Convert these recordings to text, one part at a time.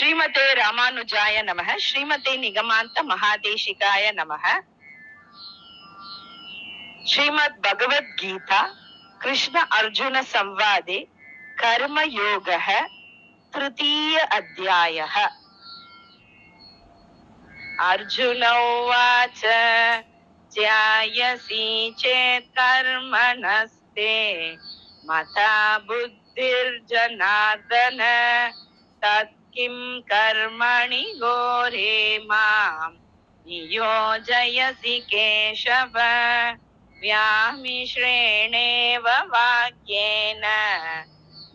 श्रीमते रामानुजाय नमः। श्रीमते निगमांत महादेशिकाय नमः। श्रीमद् भगवद गीता कृष्ण अर्जुन संवादे कर्म योगः तृतीय अध्यायः। अर्जुन उवाच ध्यायसि चेत् कर्मणस्ते मता बुद्धिर्जनार्दन तत् किं कर्मणि घोरे मां नियोजयसि केशव। व्यामिश्रेणेव वाक्येन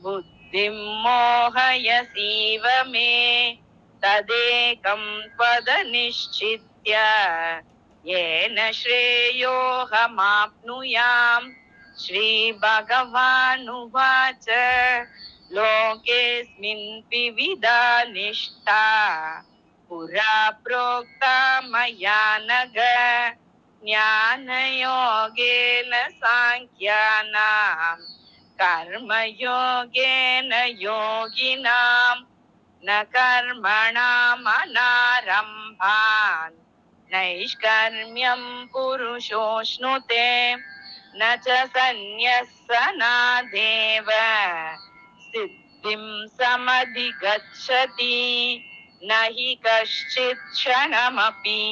बुद्धिं मोहयसीव मे तदेकं पद निश्चित्य येन श्रेयोऽहमाप्नुयाम्। श्रीभगवानुवाच लोकेऽस्मिन् विविधा निष्ठा पुरा प्रोक्ता मया नघ। ज्ञानयोगेन साङ्ख्यानां कर्मयोगेन योगिनां न कर्मणामनारम्भान् नैष्कर्म्यं पुरुषोऽश्नुते न च सन्न्यस्सनादेव सिद्धिं समधिगच्छति न हि कश्चित् क्षणमपि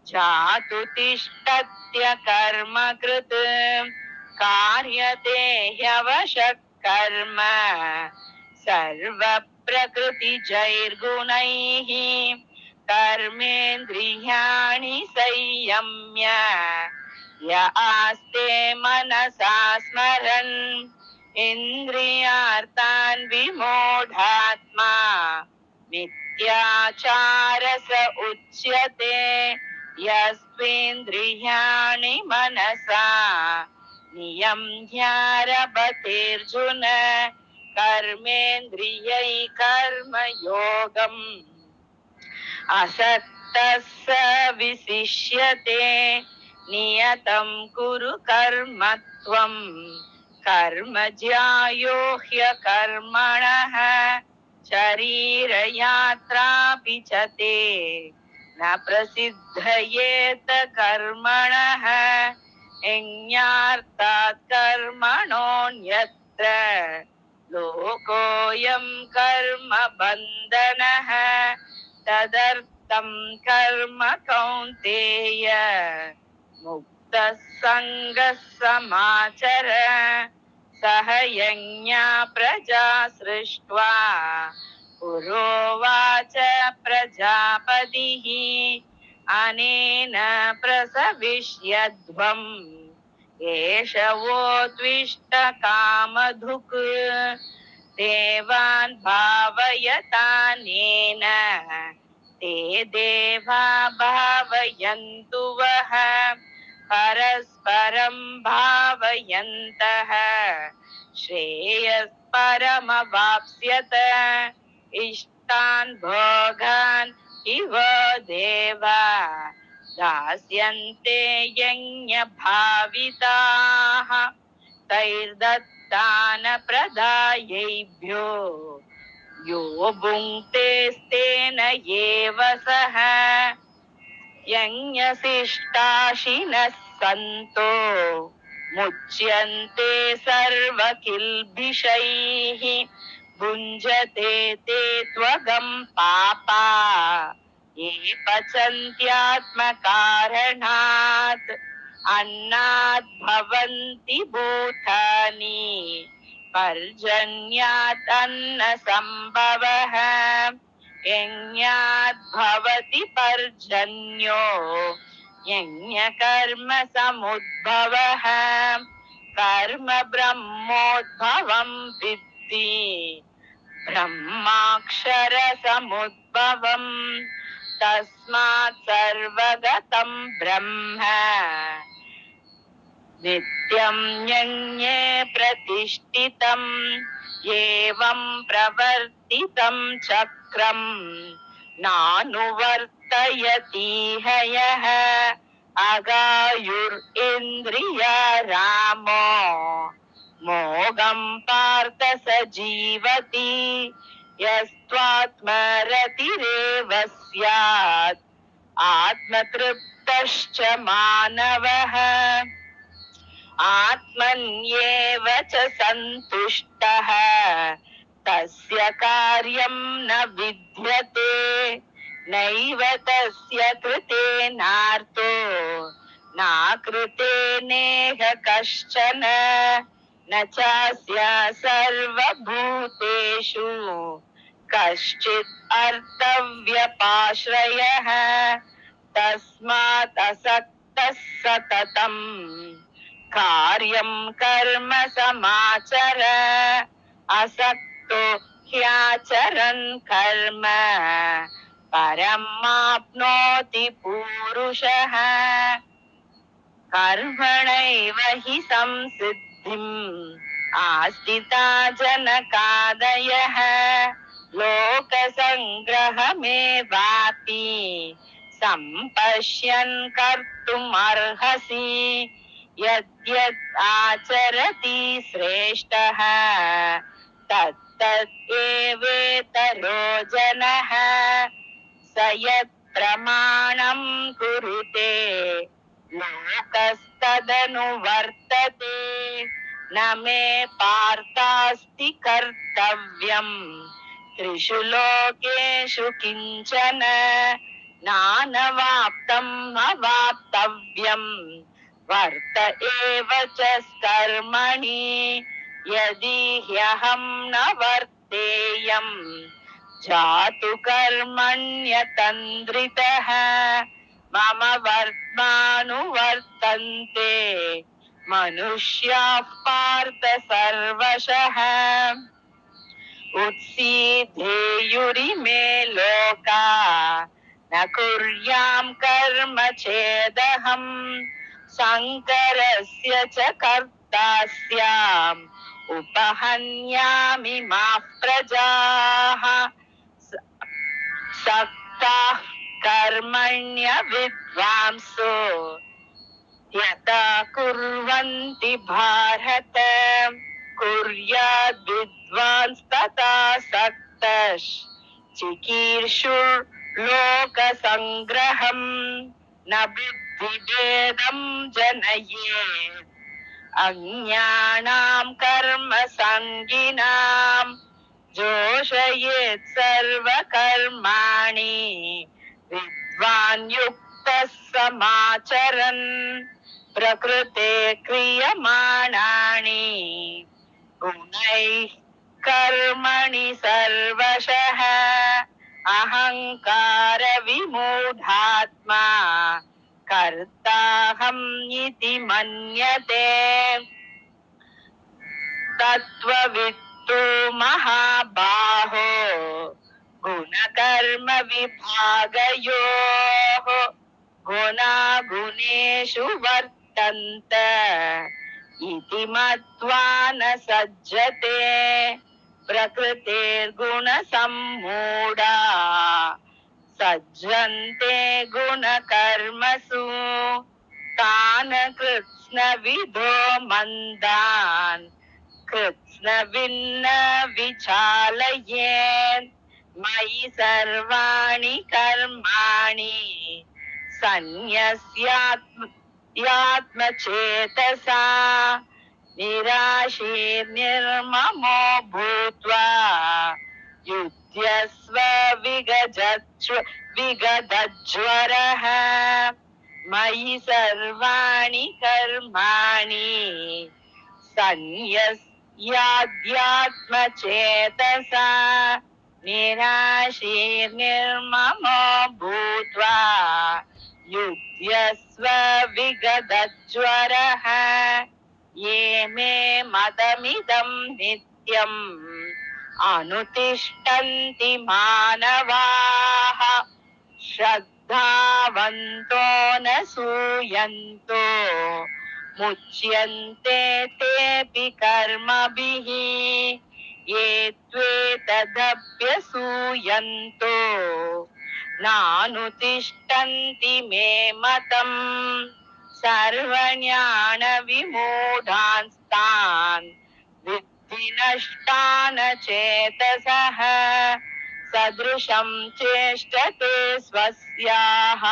जातु तिष्ठत्य कर्म कृत् कार्यते ह्यवशः कर्म सर्वप्रकृतिजैर्गुणैः कर्मेन्द्रियाणि संयम्य य आस्ते मनसा स्मरन् इन्द्रियार्थान् विमूढात्मा मिथ्याचारस उच्यते। यस्त्वेन्द्रियाणि मनसा नियम्यारभतेऽर्जुन कर्मेन्द्रियै कर्मयोगम् असक्तः स विशिष्यते। नियतं कुरु कर्म त्वं कर्म ज्यायो ह्यकर्मणः शरीरयात्रापि च ते न प्रसिद्धयेत कर्मणः। यज्ञार्थात् कर्मणोऽन्यत्र लोकोऽयं कर्म बन्धनः तदर्थं कर्म कौन्तेय मुक्तः सङ्गः समाचर। सह यज्ञा प्रजा सृष्ट्वा पुरोवाच प्रजापतिः अनेन प्रसविष्यध्वम् एष वोत्विष्ट कामधुक् देवान् भावयतानेन ते देवा भावयन्तु वः। परस्परं भावयन्तः श्रेयस्परमवाप्स्यत। इष्टान् भोगान् इव देवा दास्यन्ते यज्ञभाविताः तैर्दत्तान् प्रदायैभ्यो यो भुङ्क्तेस्तेन एव सः। यज्ञशिष्टाशिनः सन्तो मुच्यन्ते सर्वकिल्बिषैः भुञ्जते ते त्वगं पापा ये पचन्त्यात्मकारणात्। अन्नात् भवन्ति भूतानि पर्जन्यात् अन्नसम्भवः। यज्ञात् भवति पर्जन्यो यज्ञकर्म समुद्भवः। कर्म ब्रह्मोद्भवं विद्धि ब्रह्माक्षर समुद्भवम् तस्मात् सर्वगतं ब्रह्म नित्यं यज्ञे प्रतिष्ठितम्। एवं प्रवर्तितं चक्रं नानुवर्तयतीह यः अगायुरिन्द्रियरामो मोघं पार्थ स जीवति। यस्त्वात्मरतिरेव स्यात् आत्मतृप्तश्च मानवः आत्मन्येव च सन्तुष्टः तस्य कार्यं न विद्यते नैव तस्य कृतेनार्तो नाकृते नेह कश्चन न चास्य सर्वभूतेषु कश्चित् अर्थव्यपाश्रयः तस्मात् असक्तः सततम् कार्यं कर्म समाचर असक्तो ह्याचरन् कर्म परमाप्नोति पूरुषः कर्मणैव हि संसिद्धिम् आस्थिता जनकादयः लोकसङ्ग्रहमेवापि सम्पश्यन् कर्तुमर्हसि यद्यद् आचरति श्रेष्ठः तत्तत् एवेतरो जनः स यत् प्रमाणं कुरुते लोकस्तदनुवर्तते न मे पार्थास्ति कर्तव्यम् त्रिषु लोकेषु किञ्चन नानवाप्तम् अवाप्तव्यम् वर्त एव च कर्मणि यदि ह्यहं न वर्तेयम् जातु कर्मण्यतन्द्रितः मम वर्त्मानुवर्तन्ते मनुष्याः पार्थ सर्वशः उत्सीदेयुरिमे लोका न कुर्याम् कर्म चेदहम् शङ्करस्य च कर्ता स्याम् उपहन्यामि माः प्रजाः सक्ताः कर्मण्य विद्वांसो यथा कुर्वन्ति भारत कुर्याद् विद्वांस्तथा सक्तश् चिकीर्षुर्लोकसङ्ग्रहम् न बुद्धिभेदं जनयेत् अज्ञानां कर्मसङ्गिनां जोषयेत् सर्वकर्माणि विद्वान् युक्तः समाचरन् प्रकृते क्रियमाणानि गुणैः कर्मणि सर्वशः अहङ्कार विमूढात्मा कर्ताहम् इति मन्यते तत्त्ववित्तु महाबाहो गुणकर्म विभागयोः गुणागुणेषु वर्तन्त इति मत्वा न सज्जते प्रकृतेर्गुणसम्मूढा सज्जन्ते गुणकर्मसु तान् कृत्स्नविदो मन्दान् कृत्स्नविन्न विचालयेत् मयि सर्वाणि कर्माणि सन्न्यस्यात्मचेतसा निराशीर्निर्ममो भूत्वा युध्यस्व विगतज्वरः मयि सर्वाणि कर्माणि सन्न्यस्याध्यात्मचेतसा निराशीर्निर्ममो भूत्वा युध्यस्व विगतज्वरः ये मे मतमिदं नित्यम् अनुतिष्ठन्ति मानवाः श्रद्धावन्तो न सूयन्तो मुच्यन्ते तेऽपि कर्मभिः ये त्वेतदभ्यसूयन्तो नानुतिष्ठन्ति मे मतम् सर्वज्ञानविमूढांस्तान् विद्धि विनष्टान चेतसः सदृशं चेष्टते स्वस्याः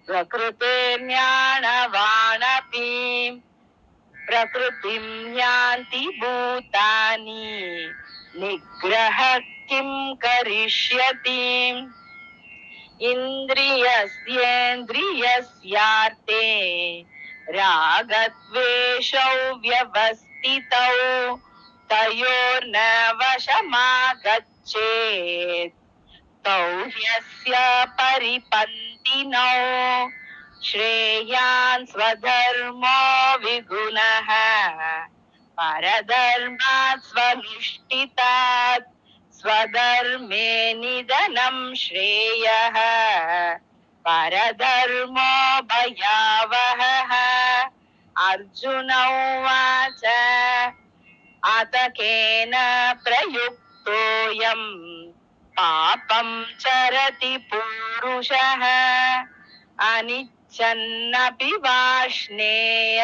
प्रकृतेर्ज्ञानवानपि प्रकृतिं यान्ति भूतानि निग्रह किं करिष्यति इन्द्रियस्येन्द्रियस्यार्थे रागद्वेषौ व्यवस्थितौ तयोर्न वशमागच्छेत् तौ ह्यस्य परिपन्थिनौ श्रेयान् स्वधर्मो विगुणः परधर्मात् स्वनुष्ठितात् स्वधर्मे निधनं श्रेयः परधर्मो भयावहः अर्जुन उवाच अथ केन प्रयुक्तोऽयम् पापं चरति पूरुषः अनिच्छन्नपि वाष्णेय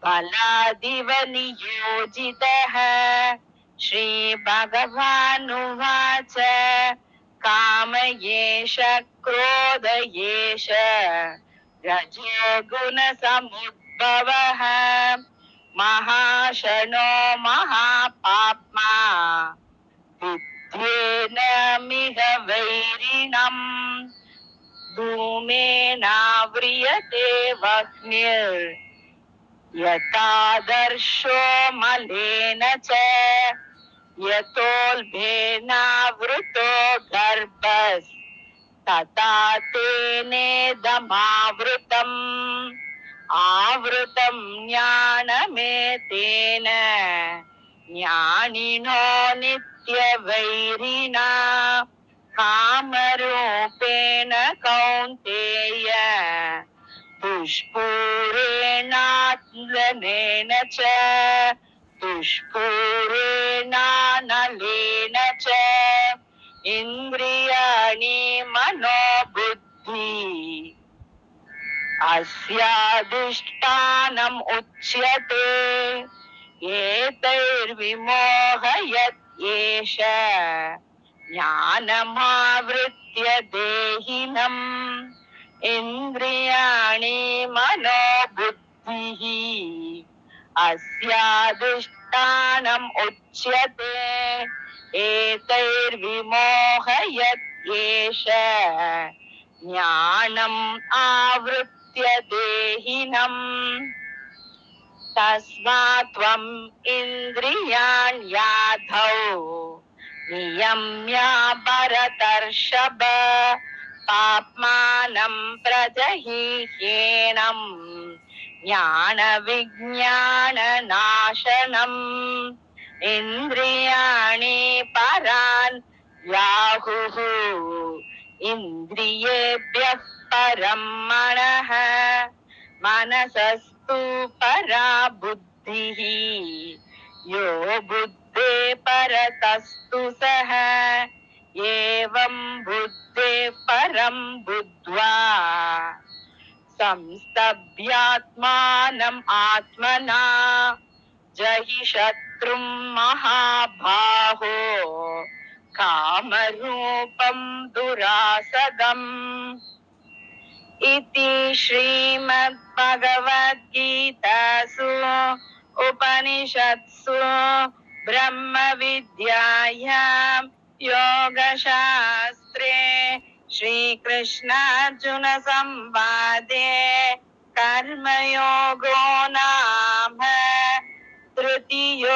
बलादिव नियोजितः श्रीभगवानुवाच काम एष क्रोध एष रजोगुणसमुद्भवः महाशनो महापाप्मा विद्येनमिह वैरिणम् धूमेनाव्रियते वह्निर्यथादर्शो मलेन च यतोऽल्भेनावृतो गर्भस्तथा तेनेदमावृतम् आवृतं ज्ञानमेतेन ज्ञानिनो नित्यवैरिणा कामरूपेण कौन्तेय दुष्पूरेणात्मनेन च दुष्पूरेणानलेन च इन्द्रियाणि मनोबुद्धि अस्याधिष्ठानम् उच्यते एतैर्विमोहयत् एष ज्ञानमावृत्य देहिनम् इन्द्रियाणि मनोबुद्धिः अस्याधिष्ठानम् उच्यते एतैर्विमोहयत् एष ज्ञानम् आवृत्य देहिनम् तस्मात् त्वम् इन्द्रियाणि याधौ नियम्य भरतर्षभ पाप्मानं प्रजहिह्येनम् ज्ञानविज्ञाननाशनम् इन्द्रियाणि परान् याहुः इन्द्रियेभ्यः परं मनः मनसस्तु परा बुद्धिः यो बुद्धे परतस्तु सः एवं बुद्धे परं बुद्ध्वा संस्तभ्यात्मानम् आत्मना जहि शत्रुं महाबाहो कामरूपं दुरासदम् इति श्रीमद्भगवद्गीतासु उपनिषत्सु ब्रह्मविद्यायां योगशास्त्रे श्रीकृष्णार्जुन संवादे कर्मयोगो नाम तृतीयोऽध्यायः।